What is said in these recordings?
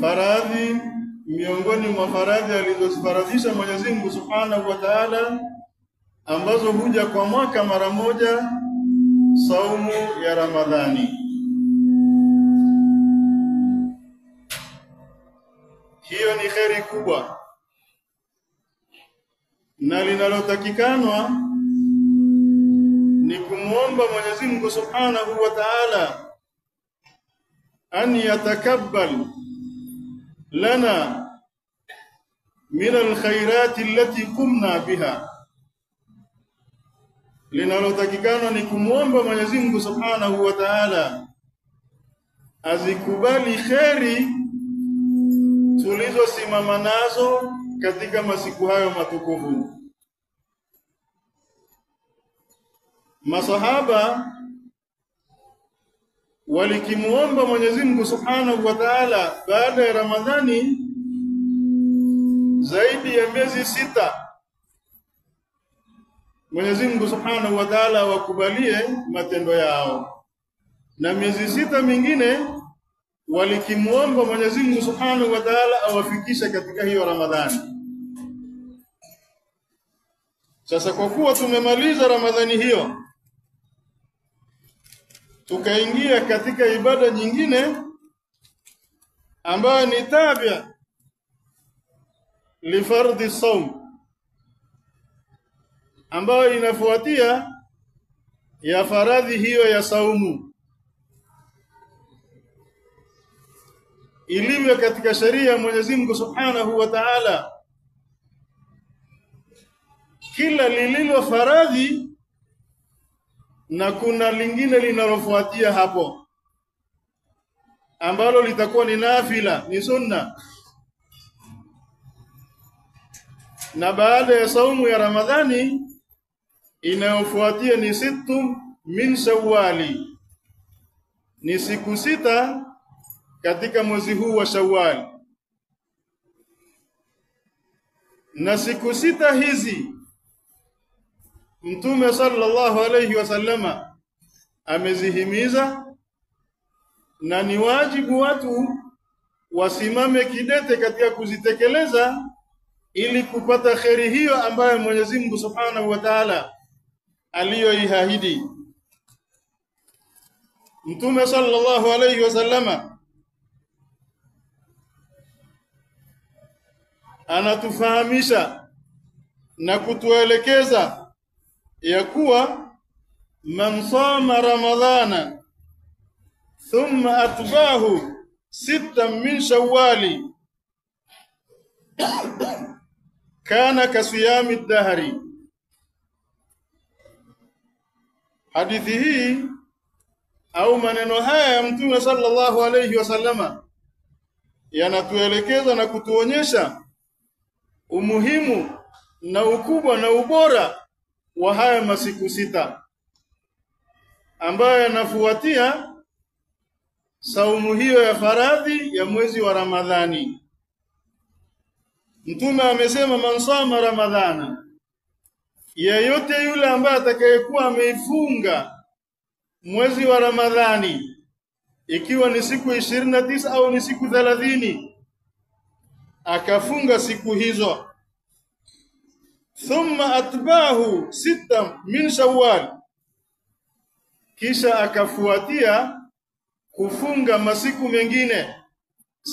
faradhi miongoni mwa faradhi alizofaradhisha Mwenyezi Mungu Subhanahu wa Ta'ala ambazo huja kwa mwaka mara moja, saumu ya Ramadhani. Hiyo ni kheri kubwa, na linalotakikanwa ni kumuomba Mwenyezi Mungu Subhanahu wa Ta'ala an yatakabbal lana min alkhairat allati qumna biha. Linalotakikana ni kumuomba Mwenyezi Mungu Subhanahu wa Ta'ala azikubali kheri tulizosimama nazo katika masiku hayo matukufu. Masahaba walikimuomba Mwenyezi Mungu Subhanahu wa Ta'ala baada ya Ramadhani zaidi ya miezi 6. Mwenyezi Mungu Subhanahu wa Ta'ala wakubalie matendo yao, na miezi 6 mingine walikimuomba Mwenyezi Mungu Subhanahu wa Ta'ala awafikishe katika hiyo Ramadhani. Sasa kwa kuwa tumemaliza Ramadhani hiyo, tukaingia katika ibada nyingine ambayo ni tabia li fardhi saum, ambayo inafuatia ya faradhi hiyo ya saumu. Ilivyo katika sharia ya Mwenyezi Mungu Subhanahu wa Ta'ala, kila lililo faradhi na kuna lingine linalofuatia hapo ambalo litakuwa ni nafila, ni sunna. Na baada ya saumu ya Ramadhani inayofuatia ni situ min Shawwali, ni siku 6 katika mwezi huu wa Shawwal. Na siku 6 hizi Mtume sallallahu alayhi wasallama amezihimiza, na ni wajibu watu wasimame kidete katika kuzitekeleza ili kupata kheri hiyo ambayo Mwenyezi Mungu Subhanahu wa Ta'ala aliyoiahidi. Mtume sallallahu alayhi wasallama anatufahamisha na kutuelekeza ya kuwa man sama Ramadhana thumma atbahu 6 min Shawwali kana kasiyami dahri. Hadithi hii au maneno haya ya Mtume sallallahu alayhi wasallama yanatuelekeza na kutuonyesha umuhimu na ukubwa na ubora wa haya masiku 6 ambayo yanafuatia saumu hiyo ya faradhi ya mwezi wa Ramadhani. Mtume amesema man sama Ramadhana, yeyote yule ambaye atakayekuwa ameifunga mwezi wa Ramadhani, ikiwa ni siku 29 au ni siku 30, akafunga siku hizo, thumma atbahu 6 min Shawwal, kisha akafuatia kufunga masiku mengine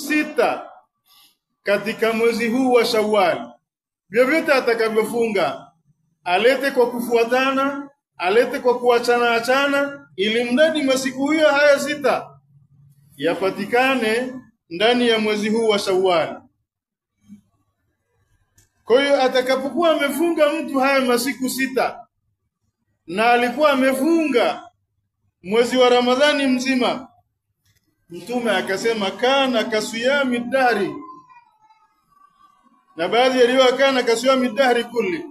6 katika mwezi huu wa Shawwal. Vyovyote atakavyofunga, alete kwa kufuatana, alete kwa kuachana, ili mradi masiku hiyo haya 6 yapatikane ndani ya mwezi huu wa Shawwal. Kwa hiyo atakapokuwa amefunga mtu haya masiku 6 na alikuwa amefunga mwezi wa Ramadhani mzima, Mtume akasema kana kasiyami dahri, na baadhi ya riwaya kana kasiyami dahri kulli,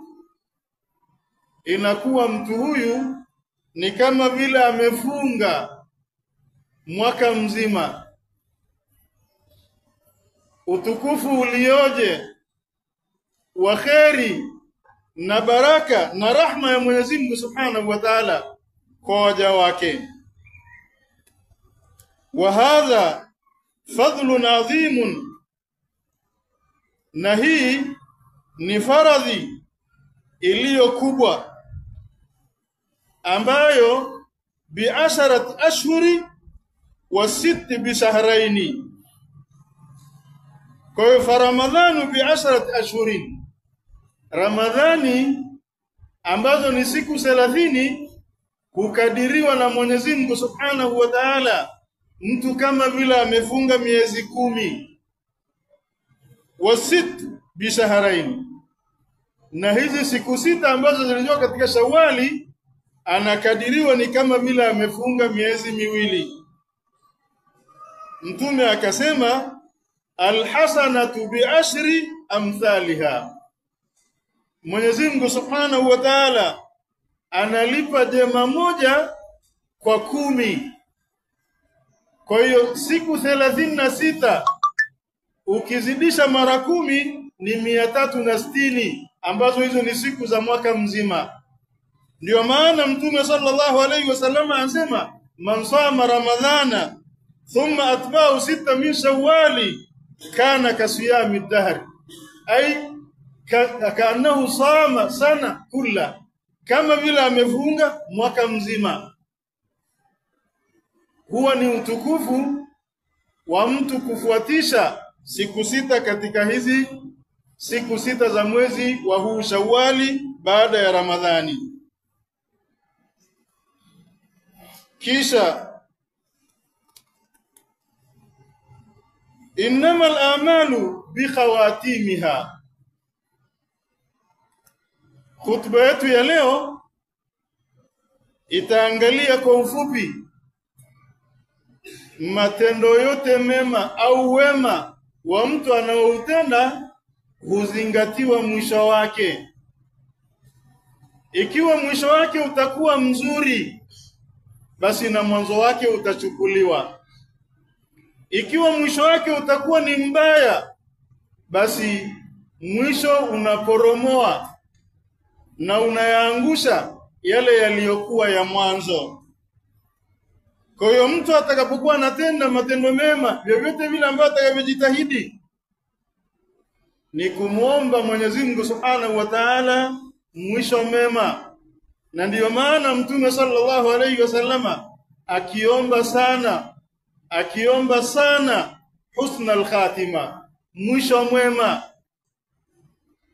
inakuwa mtu huyu ni kama vile amefunga mwaka mzima. Utukufu ulioje wa kheri na baraka na rahma ya Mwenyezi Mungu Subhanahu wa Ta'ala kwa waja wake. Wa hadha fadhlun adhimun, na hii ni faradhi iliyo kubwa ambayo bi'asharat ashhuri wa 6 bishahraini. Kwa hiyo Ramadhanu bi'asharat ashhurin, Ramadhani ambazo ni siku 30 hukadiriwa na Mwenyezi Mungu Subhanahu wa Ta'ala mtu kama vile amefunga miezi 10. Wa 6 bishahraini, na hizi siku 6 ambazo zilizokuwa katika Shawali anakadiriwa ni kama vile amefunga miezi 2. Mtume akasema alhasanatu bi'ashri amthaliha, Mwenyezi Mungu Subhanahu wa Ta'ala analipa jema moja kwa 10. Kwa hiyo siku 36 ukizidisha mara 10 ni 360, ambazo hizo ni siku za mwaka mzima. Ndio maana Mtume sallallahu alayhi wasallam anasema man sama ramadhana thumma atba'u 6 min shawwali kana kasiyami dahr, ay kaannahu sama sana kulla, kama vile amefunga mwaka mzima. Huwa ni utukufu wa mtu kufuatisha siku 6 katika hizi siku 6 za mwezi wa huu Shawwali baada ya Ramadhani. Kisha innamal a'malu bikhawatimiha. Khutba yetu ya leo itaangalia kwa ufupi matendo yote mema au wema wa mtu anaoutenda huzingatiwa mwisho wake. Ikiwa mwisho wake utakuwa mzuri, basi na mwanzo wake utachukuliwa. Ikiwa mwisho wake utakuwa ni mbaya, basi mwisho unaporomoa na unayaangusha yale yaliyokuwa ya mwanzo. Kwa hiyo mtu atakapokuwa anatenda matendo mema vyovyote vile ambavyo atakavyojitahidi, ni kumuomba Mwenyezi Mungu Subhanahu wa Ta'ala mwisho mema. Na ndiyo maana Mtume sallallahu alayhi wasallama akiomba sana husnul khatima, mwisho mwema.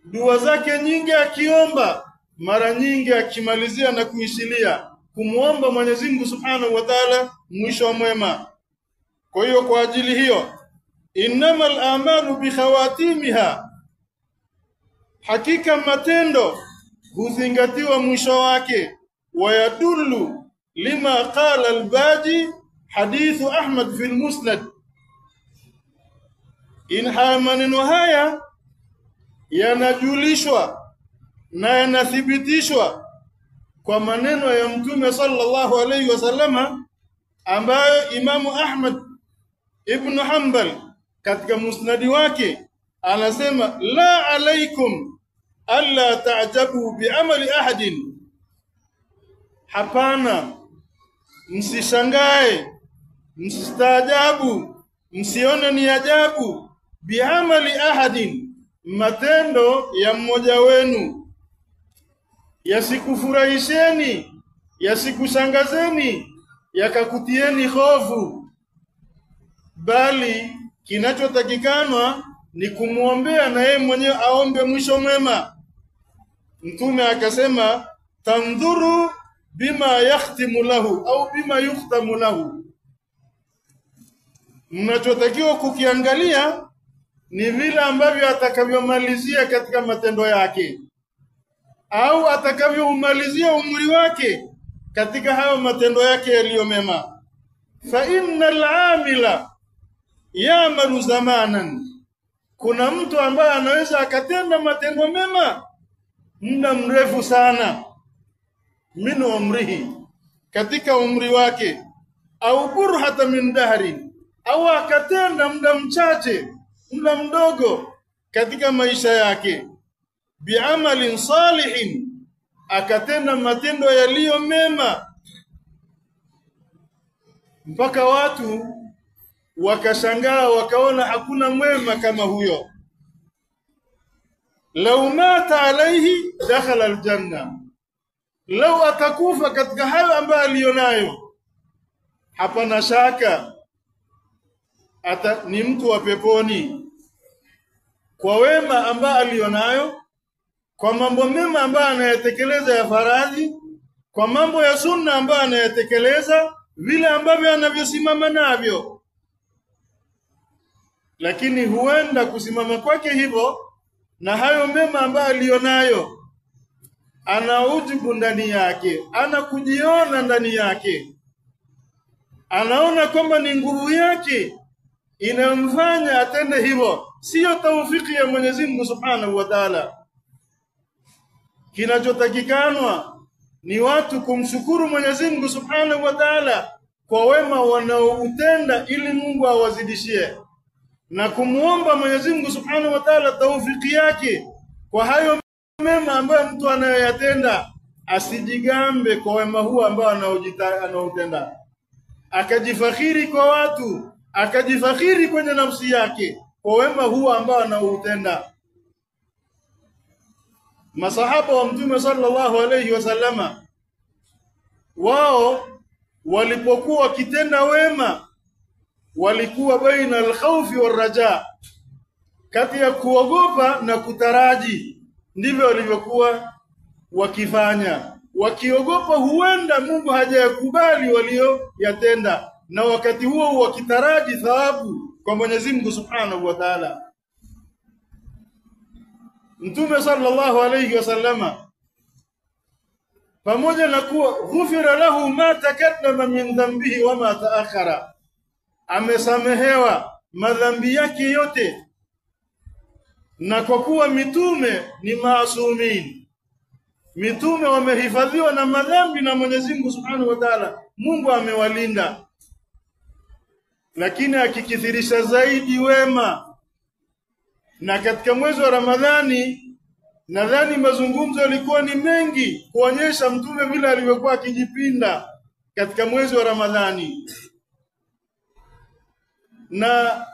Dua zake nyingi akiomba, mara nyingi akimalizia na kuishilia kumuomba Mwenyezi Mungu Subhanahu wa Ta'ala mwisho mwema. Kwa hiyo kwa ajili hiyo, innamal a'malu bikhawatimiha, hakika matendo huzingatiwa mwisho wake. Wayadullu lima qala al-Baji hadithu Ahmad fi al-Musnad, maneno haya yanajulishwa na yanathibitishwa kwa maneno ya Mtume sallallahu alayhi wasallama, ambayo Imamu Ahmad ibn Hanbal katika musnadi wake anasema la alaikum alla ta'jabu bi'amali ahadin, hapana, msishangae, msistaajabu, msione ni ajabu bi'amali ahadin, matendo ya mmoja wenu, yasikufurahisheni, yasikushangazeni, yakakutieni hofu, bali kinachotakikanwa ni kumuombea na yeye mwenyewe aombe mwisho mwema. Mtume akasema tandhuru bima yakhtimu lahu au bima yukhtamu lahu, mnachotakiwa kukiangalia ni vile ambavyo atakavyomalizia katika matendo yake, au atakavyomalizia umri wake katika hayo matendo yake yaliyo mema. Fa innal amila ya'malu zamanan, kuna mtu ambaye anaweza akatenda matendo mema muda mrefu sana, min umrihi, katika umri wake, au burhata min dahri, au akatenda muda mchache, muda mdogo katika maisha yake, bi'amalin salihin, akatenda matendo yaliyo mema, mpaka watu wakashangaa wakaona hakuna mwema kama huyo. Lau mata alayhi dakhala aljanna, lau atakufa katika hali ambayo alionayo, hapana shaka ni mtu wa peponi, kwa wema ambao alionayo, kwa mambo mema ambayo anayatekeleza ya faradhi, kwa mambo ya sunna ambayo anayatekeleza vile ambavyo anavyosimama navyo. Lakini huenda kusimama kwake hivyo na hayo mema ambayo alionayo, ana ujibu ndani yake, ana kujiona ndani yake, anaona kwamba ni nguvu yake inamfanya atende hivyo, sio taufiki ya Mwenyezi Mungu Subhanahu wa Ta'ala. Kinachotakikanwa ni watu kumshukuru Mwenyezi Mungu Subhanahu wa Ta'ala kwa wema wanaoutenda ili Mungu awazidishie, na kumuomba Mwenyezi Mungu Subhanahu wa Ta'ala taufiki yake kwa hayo mema ambayo mtu anayoyatenda, asijigambe kwa wema huu ambao anautenda, akajifakhiri kwa watu, akajifakhiri kwenye nafsi yake kwa wema huu ambao anautenda. Masahaba wa Mtume sallallahu alayhi wasallama, wao walipokuwa wakitenda wema walikuwa baina al-khawfi war-raja, kati ya kuogopa na kutaraji. Ndivyo walivyokuwa wakifanya, wakiogopa huenda Mungu hajayakubali walioyatenda, na wakati huo wakitaraji thawabu kwa Mwenyezi Mungu Subhanahu wa Ta'ala. Mtume sallallahu alayhi wasallama, pamoja na kuwa ghufira lahu ma takaddama min dhanbihi wa ma ta'akhara, amesamehewa madhambi yake yote, na kwa kuwa mitume ni maasumin, mitume wamehifadhiwa na madhambi na Mwenyezi Mungu Subhanahu wa Ta'ala, Mungu amewalinda. Lakini akikithirisha zaidi wema, na katika mwezi wa Ramadhani nadhani mazungumzo yalikuwa ni mengi kuonyesha mtume vile alivyokuwa akijipinda katika mwezi wa Ramadhani. Na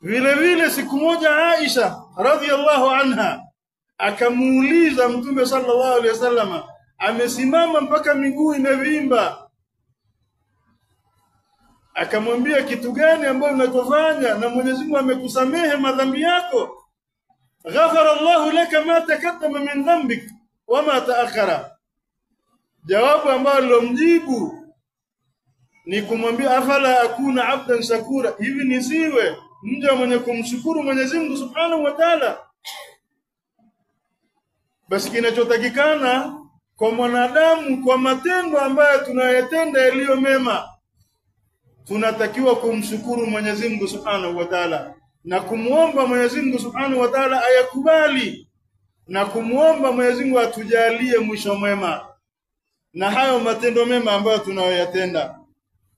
vile vile siku moja Aisha radhiallahu anha akamuuliza Mtume sallallahu alaihi wasallam, amesimama mpaka miguu imevimba, akamwambia, kitu gani ambacho unachofanya na Mwenyezi Mungu amekusamehe madhambi yako? Ghafara Allahu laka ma takaddama min dhanbik wa ma ta'akhara. Jawabu ambalo lilomjibu ni kumwambia, afala akuna abdan shakura, hivi nisiwe mja mwenye kumshukuru Mwenyezi Mungu Subhanahu wa Ta'ala? Basi kinachotakikana kwa mwanadamu, kwa matendo ambayo tunayatenda yaliyo mema, tunatakiwa kumshukuru Mwenyezi Mungu Subhanahu wa Ta'ala na kumuomba Mwenyezi Mungu Subhanahu wa Ta'ala ayakubali, na kumuomba Mwenyezi Mungu atujalie mwisho mwema na hayo matendo mema ambayo tunayoyatenda.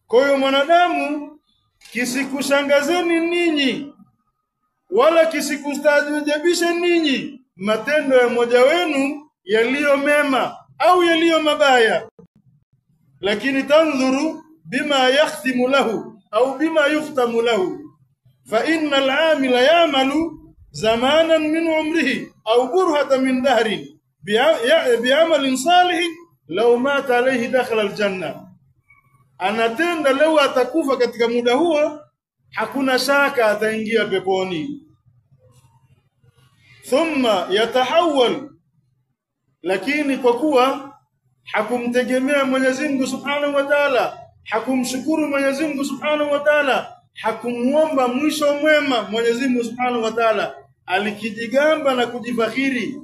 Kwa hiyo mwanadamu, kisikushangazeni ninyi wala kisikustaajabishe ninyi matendo ya mmoja wenu yaliyo mema au yaliyo mabaya, lakini tandhuru bima yakhtimu lahu au bima yuftamu lahu, fa innal amila ya'malu zamanan min umrihi au burhatan min dahri bi'amalin salih law mata alayhi dakhala aljanna. Anatenda leo, atakufa katika muda huo, hakuna shaka ataingia peponi. Thumma yatahawwal, lakini kwa kuwa hakumtegemea Mwenyezi Mungu Subhanahu wa Ta'ala, hakumshukuru Mwenyezi Mungu Subhanahu wa Ta'ala, hakumuomba mwisho mwema Mwenyezi Mungu Subhanahu wa Ta'ala, alikijigamba na kujifakhiri.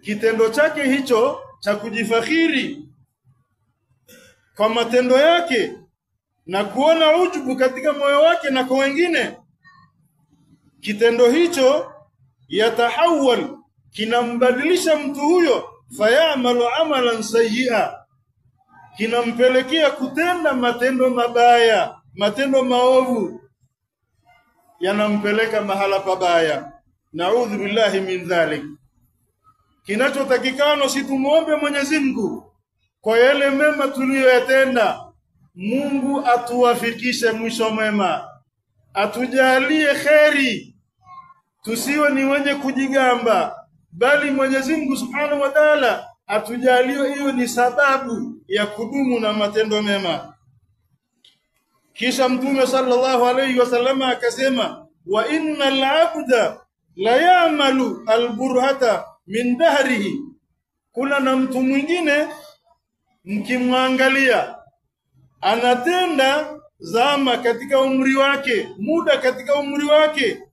Kitendo chake hicho cha kujifakhiri kwa matendo yake na kuona ujubu katika moyo wake na kwa wengine, kitendo hicho yatahawwal, kinambadilisha mtu huyo, fayamalu amalan sayyi'a, kinampelekea kutenda matendo mabaya, matendo maovu yanampeleka mahala pabaya. Naudhu billahi min dhalik. Kinachotakikana si tumuombe Mwenyezi Mungu kwa yale mema tuliyoyatenda Mungu atuwafikishe mwisho mwema, atujalie kheri, tusiwe ni wenye kujigamba, bali Mwenyezi Mungu Subhanahu wa Ta'ala atujalie hiyo ni sababu ya kudumu na matendo mema. Kisha Mtume sallallahu alayhi wasallam akasema, wa innal abda la ya'malu alburhata min dahrihi. Kuna na mtu mwingine mkimwangalia anatenda zama katika umri wake, muda katika umri wake,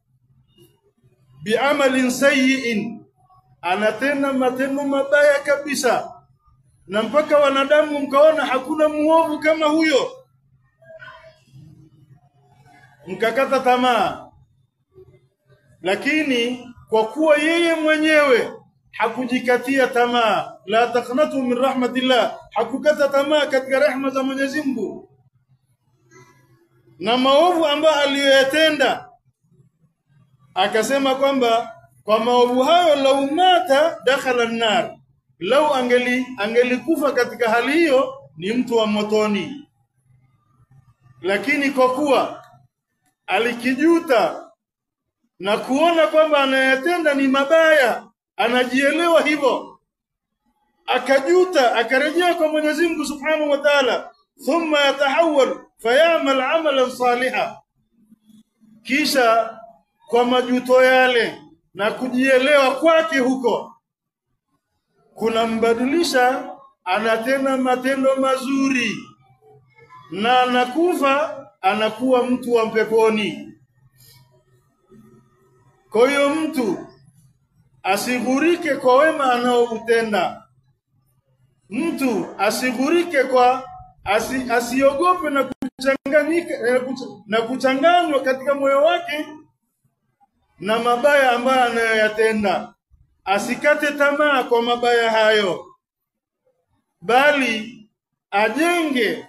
bi'amalin sayyi'in, anatenda matendo mabaya kabisa, na mpaka wanadamu mkaona hakuna muovu kama huyo, mkakata tamaa. Lakini kwa kuwa yeye mwenyewe hakujikatia tamaa, la taqnatu min rahmatillah, hakukata tamaa katika rehema za Mwenyezi Mungu, na maovu ambayo aliyoyatenda, akasema kwamba kwa maovu hayo lau mata dakhala an-nar, lau angelikufa katika hali hiyo ni mtu wa motoni. Lakini kwa kuwa alikijuta na kuona kwamba anayatenda ni mabaya, anajielewa hivyo, akajuta, akarejea kwa Mwenyezi Mungu Subhanahu wa Ta'ala, thumma yatahawwal fayamal amalan saliha, kisha kwa majuto yale na kujielewa kwake huko kuna mbadilisha, anatenda matendo mazuri na anakufa, anakuwa mtu wa peponi. Kwa hiyo mtu asigurike kwa wema anaoutenda, mtu asigurike kwa asiogope na kuchanganyika na kuchanganywa katika moyo wake na mabaya ambayo anayoyatenda. Asikate tamaa kwa mabaya hayo, bali ajenge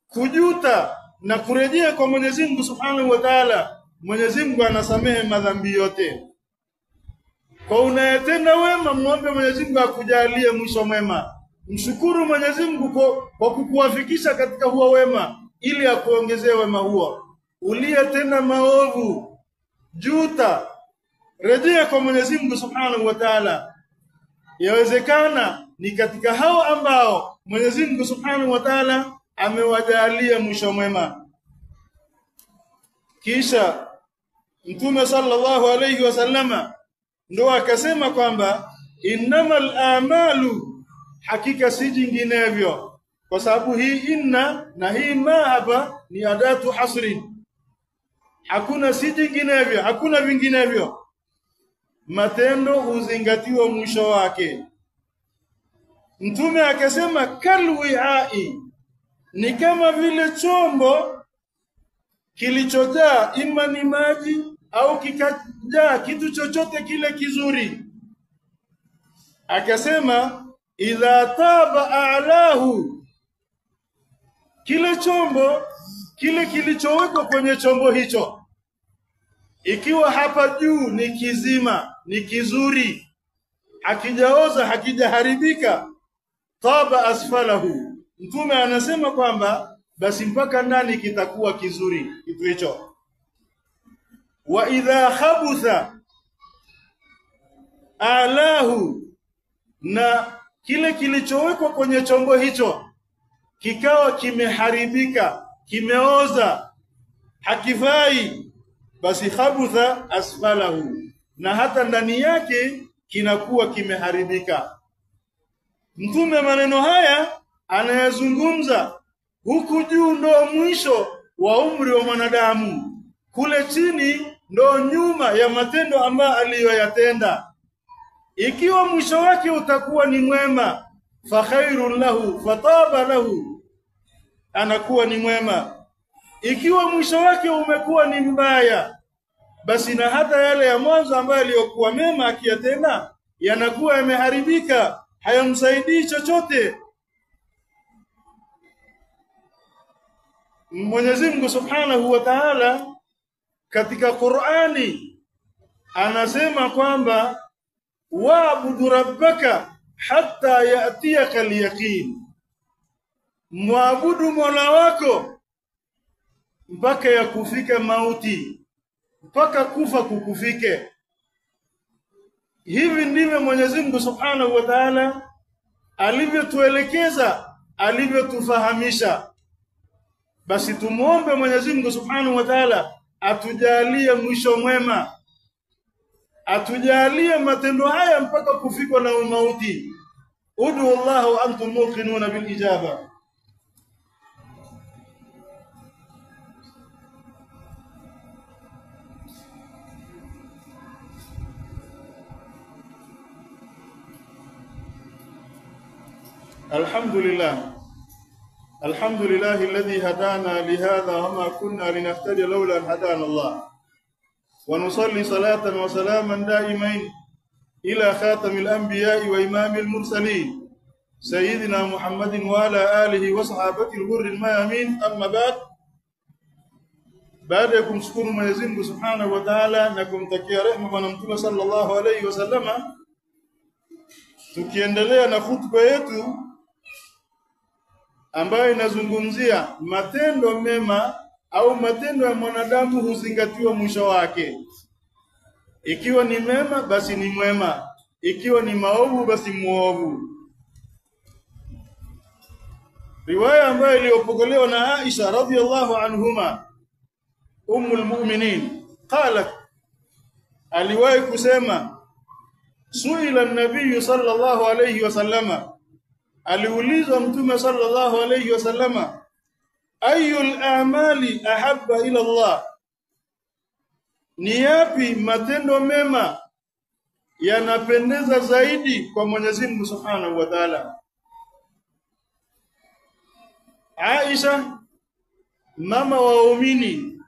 kujuta na kurejea kwa Mwenyezi Mungu Subhanahu wa Ta'ala. Mwenyezi Mungu anasamehe madhambi yote. Kwa unayetenda wema, muombe Mwenyezi Mungu akujalie mwisho mwema. Mshukuru Mwenyezi Mungu kwa kukuwafikisha katika huo wema, ili akuongezee wema huo. Uliyetenda maovu, juta, rejea kwa Mwenyezi Mungu Subhanahu wa Ta'ala. Yawezekana ni katika hao ambao Mwenyezi Mungu Subhanahu wa Ta'ala amewajalia mwisho mwema. Kisha Mtume sallallahu alayhi wasallama ndo akasema kwamba innamal a'malu, hakika si jinginevyo, kwa sababu hii inna na hii ma hapa ni adatu hasri, hakuna si jinginevyo, hakuna vinginevyo. Matendo huzingatiwa mwisho wake. Mtume akasema kalwi'ai, ni kama vile chombo kilichojaa ima ni maji au kikajaa kitu chochote kile kizuri. Akasema idha taba a'lahu, kile chombo kile kilichowekwa kwenye chombo hicho, ikiwa hapa juu ni kizima, ni kizuri, hakijaoza, hakijaharibika, taba asfalahu, Mtume anasema kwamba basi mpaka ndani kitakuwa kizuri kitu hicho. Wa idha khabutha alahu, na kile kilichowekwa kwenye chombo hicho kikawa kimeharibika, kimeoza, hakifai, basi khabutha asfalahu, na hata ndani yake kinakuwa kimeharibika. Mtume maneno haya anayazungumza huku juu ndo mwisho wa umri wa mwanadamu, kule chini ndo nyuma ya matendo ambayo aliyoyatenda. Ikiwa mwisho wake utakuwa ni mwema, fa khairun lahu fataba lahu, anakuwa ni mwema. Ikiwa mwisho wake umekuwa ni mbaya, basi na hata yale ya mwanzo ambayo aliyokuwa mema akiyatenda yanakuwa yameharibika, hayamsaidii chochote. Mwenyezi Mungu Subhanahu wa Ta'ala katika Qur'ani anasema kwamba wa'budu rabbaka hatta ya'tiyaka al-yaqin, muabudu Mola wako mpaka ya kufika mauti, mpaka kufa kukufike. Hivi ndivyo Mwenyezi Mungu Subhanahu wa Ta'ala alivyotuelekeza, alivyotufahamisha. Basi tumuombe Mwenyezi Mungu Subhanahu wa Ta'ala atujalie mwisho mwema, atujalie matendo haya mpaka kufika na mauti. Ud'u Allah wa antum muqinuna bil ijaba. الحمد لله الذي هدانا لهذا وما كنا لنهتدي لولا أن هدانا الله، ونصلي صلاة وسلاما دائمين إلى خاتم الأنبياء وإمام المرسلين سيدنا محمد وعلى آله وصحابته الغر الميامين. أما بعدكم شكر Mwenyezi Mungu Subhanahu wa Ta'ala na kumtakia rehema Bwana Mtume sallallahu alayhi wasallama. Tukiendelea na khutba yetu ambayo inazungumzia matendo mema au matendo ya mwanadamu huzingatiwa mwisho wake. Ikiwa ni mema basi ni mwema, ikiwa ni maovu basi muovu. Riwaya ambayo iliyopokelewa na Aisha radhiyallahu anhuma ummul mu'minin qalat, aliwahi kusema, suila an-nabiy sallallahu alayhi wasallama, aliulizwa Mtume sallallahu alayhi wasallama, ayul a'mali ahabba ila Allah, ni yapi matendo mema yanapendeza zaidi kwa Mwenyezi Mungu Subhanahu wa Ta'ala? Aisha mama wa waumini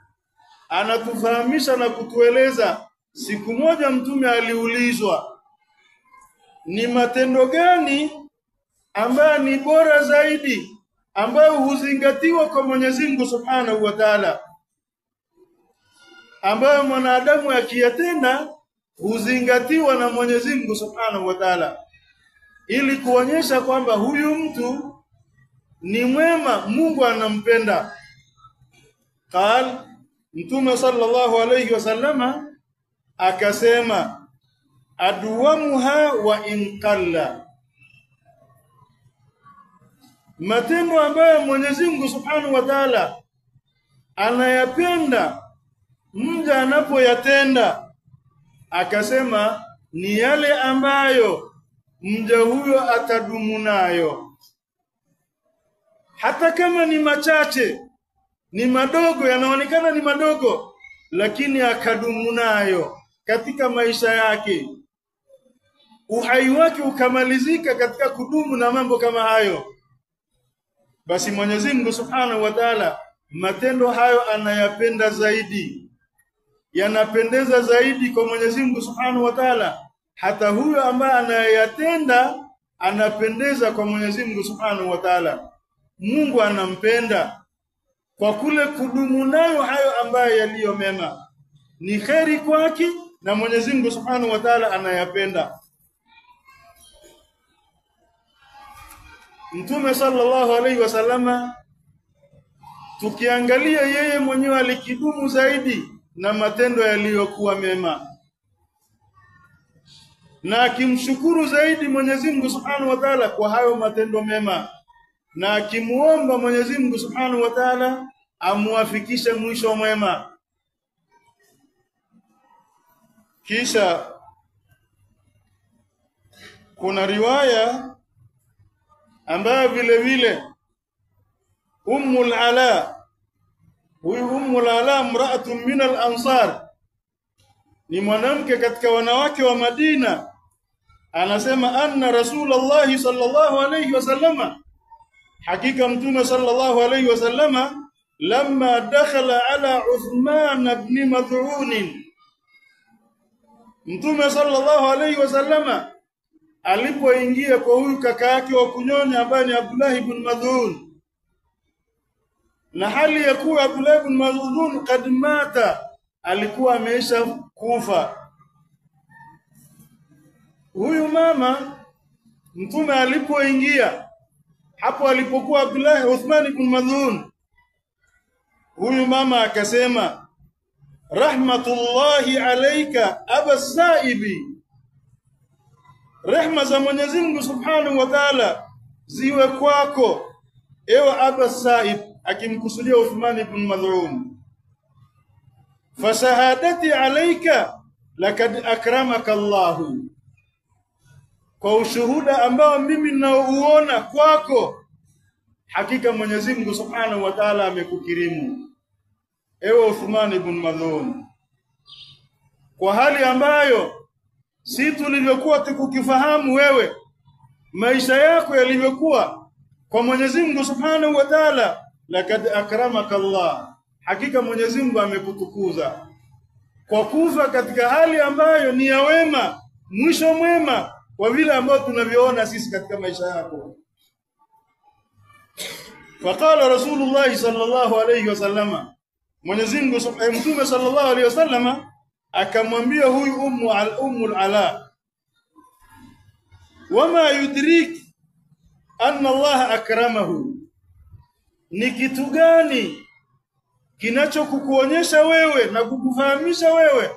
anatufahamisha na kutueleza, siku moja Mtume aliulizwa, ni matendo gani ambayo ni bora zaidi, ambayo huzingatiwa kwa Mwenyezi Mungu Subhanahu wa Ta'ala, ambayo mwanadamu akiyatenda huzingatiwa na Mwenyezi Mungu Subhanahu wa Ta'ala, ili kuonyesha kwamba huyu mtu ni mwema, Mungu anampenda. Mtume sallallahu alayhi wasallama akasema, adwamuha wa inqalla, matendo ambayo Mwenyezi Mungu Subhanahu wa Ta'ala anayapenda mja anapoyatenda, akasema ni yale ambayo mja huyo atadumu nayo, hata kama ni machache, ni madogo, yanaonekana ni madogo, lakini akadumu nayo katika maisha yake, uhai wake ukamalizika katika kudumu na mambo kama hayo. Basi Mwenyezi Mungu Subhanahu wa Ta'ala matendo hayo anayapenda zaidi, yanapendeza zaidi kwa Mwenyezi Mungu Subhanahu wa Ta'ala. Hata huyo ambaye anayatenda anapendeza kwa Mwenyezi Mungu Subhanahu wa Ta'ala. Mungu anampenda kwa kule kudumu nayo hayo ambayo yaliyo mema, ni kheri kwake na Mwenyezi Mungu Subhanahu wa Ta'ala anayapenda. Mtume sallallahu alayhi wasallama, tukiangalia yeye mwenyewe alikidumu zaidi na matendo yaliyokuwa mema, na akimshukuru zaidi Mwenyezi Mungu Subhanahu wa Ta'ala kwa hayo matendo mema, na akimuomba Mwenyezi Mungu Subhanahu wa Ta'ala amuwafikishe mwisho mwema. Kisha kuna riwaya ambayo vile vile Ummul Ala, huyu Ummul Ala mraatun min al-Ansar, ni mwanamke katika wanawake wa Madina, anasema anna Rasulullah sallallahu alayhi wasallama, hakika Mtume sallallahu alayhi wasallama lamma dakhala ala Uthman ibn Mad'un, Mtume sallallahu alayhi wasallama alipoingia kwa huyu kaka yake wa kunyonya ambaye ni Abdullah ibn Mad'un, na hali ya kuwa Abdullah ibn Mad'un kad mata, alikuwa ameisha kufa. Huyu mama Mtume alipoingia hapo alipokuwa Uthman ibn Mad'un, huyu mama akasema, rahmatullahi alayka aba Saibi, rehma za Mwenyezi Mungu Subhanahu wa Ta'ala ziwe kwako ewe aba Saib, akimkusudia Uthman ibn Mad'un. Fasahadati alayka lakad akramaka Allah, kwa ushuhuda ambao mimi nauona kwako, hakika Mwenyezi Mungu Subhanahu wa Ta'ala amekukirimu ewe Uthman ibn Mad'un, kwa hali ambayo si tulivyokuwa tukukifahamu wewe maisha yako yalivyokuwa kwa Mwenyezi Mungu Subhanahu wa Ta'ala. Lakad akramaka Allah, hakika Mwenyezi Mungu amekutukuza kwa kufa katika hali ambayo ni ya wema, mwisho mwema, kwa vile ambao tunavyoona sisi katika maisha yako. Faqala Rasulullah sallallahu alayhi wasallama, Mwenyezi Mungu Mtume sallallahu alayhi wasallama akamwambia huyu Ummul Ala, wama yudrik anna Allah akramahu, ni kitu gani kinachokukuonyesha wewe na kukufahamisha wewe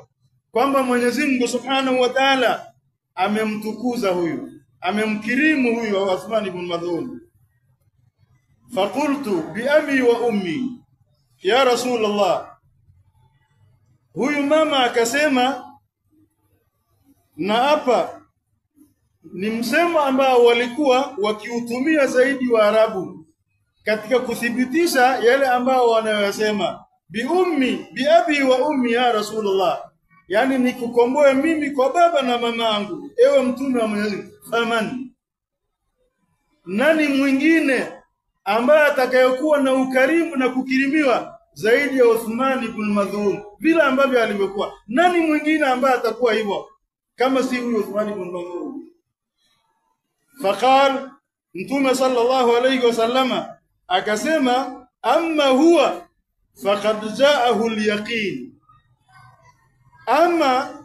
kwamba Mwenyezi Mungu Subhanahu wa Ta'ala amemtukuza huyu, amemkirimu huyu Uthman ibn Mad'un? Faqultu bi abi wa ummi ya Rasulullah, huyu mama akasema, na hapa ni msemo ambao walikuwa wakiutumia zaidi wa Arabu katika kuthibitisha yale ambao wanayosema, bi ummi bi abi wa ummi ya Rasulullah, yani ni kukomboa mimi kwa baba na mama yangu ewe mtume wa Mwenyezi Mungu. Faman, nani mwingine ambaye atakayokuwa na ukarimu na kukirimiwa zaidi ya Uthman ibn Mad'un vile ambavyo alivyokuwa? Nani mwingine ambaye atakuwa hivyo kama si huyu Uthman ibn Mad'un? Faqal, Mtume sallallahu alayhi wasallama akasema, amma huwa faqad ja'ahu al-yaqin, ama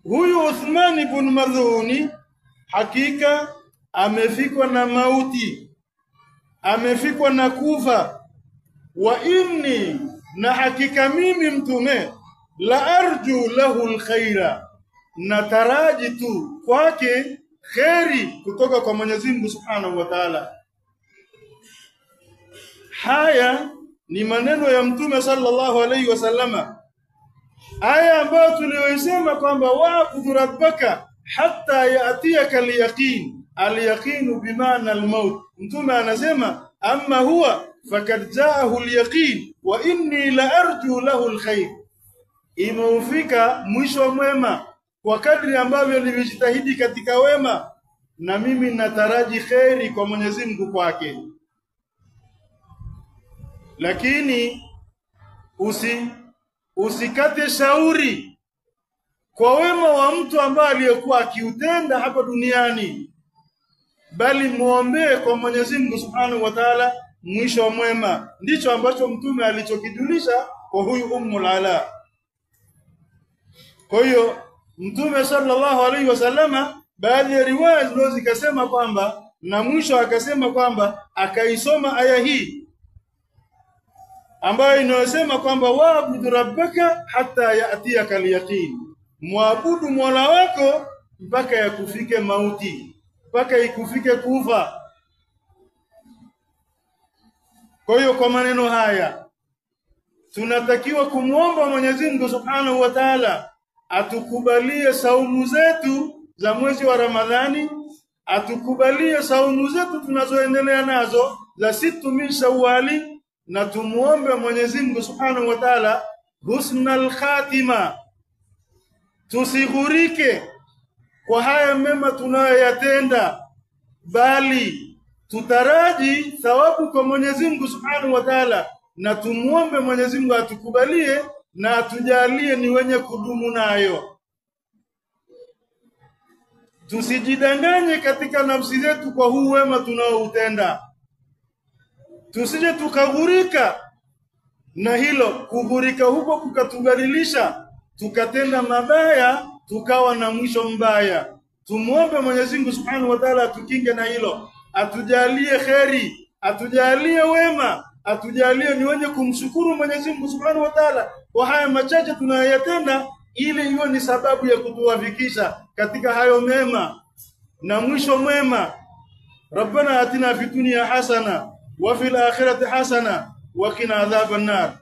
huyu Uthman ibn Mad'un hakika amefikwa na mauti, amefikwa na kufa. Wa inni, na hakika mimi mtume, la arju lahu alkhaira, nataraji tu kwake khairi kutoka kwa Mwenyezi Mungu Subhanahu wa Ta'ala. Haya ni maneno ya Mtume sallallahu alayhi wasallama, aya ambayo tuliyosema kwamba wa'budu rabbaka hatta ya'tiyaka al-yaqin, al-yaqinu bimaana al-maut. Mtume anasema, amma huwa fakad ja'ahu al-yaqin wa inni la arju lahu al-khair, imeufika mwisho mwema kwa kadri ambavyo nilijitahidi katika wema, na mimi nataraji khairi kwa Mwenyezi Mungu kwake. Lakini usikate shauri kwa wema wa mtu ambaye aliyekuwa akiutenda hapa duniani, bali muombe kwa Mwenyezi Mungu Subhanahu wa Ta'ala mwisho mwema. Ndicho ambacho mtume alichokijulisha kwa huyu Ummul Ala. Kwa hiyo Mtume sallallahu alaihi wasallama, baadhi ya riwaya ndio zikasema kwamba, na mwisho akasema kwamba akaisoma aya hii ambayo inayosema kwamba wa'budu rabbaka hatta ya'tiyaka al-yaqin, muabudu Mola wako mpaka yakufike mauti, mpaka ikufike kufa. Kwa hiyo kwa maneno haya tunatakiwa kumuomba Mwenyezi Mungu Subhanahu wa Ta'ala atukubalie saumu zetu za mwezi wa Ramadhani, atukubalie saumu zetu tunazoendelea nazo za situ min Shawwali, na tumuombe Mwenyezi Mungu Subhanahu wa Ta'ala husnal khatima, tusighurike kwa haya mema tunayoyatenda, bali tutaraji thawabu kwa Mwenyezi Mungu Subhanahu wa Ta'ala, na tumuombe Mwenyezi Mungu atukubalie na atujalie ni wenye kudumu nayo. Tusijidanganye katika nafsi zetu kwa huu wema tunaoutenda, tusije tukaghurika na hilo. Kughurika huko kukatugalilisha tukatenda mabaya, tukawa na mwisho mbaya. Tumuombe Mwenyezi Mungu Subhanahu wa Ta'ala atukinge na hilo. atujalie kheri, atujalie wema, atujalie ni wenye kumshukuru Mwenyezi Mungu Subhanahu wa Ta'ala kwa haya machache tunayotenda, ili iwe ni sababu ya kutuwafikisha katika hayo mema na mwisho mwema. Rabbana atina fid dunya hasana wa fil akhirati hasana wa qina adhaban nar.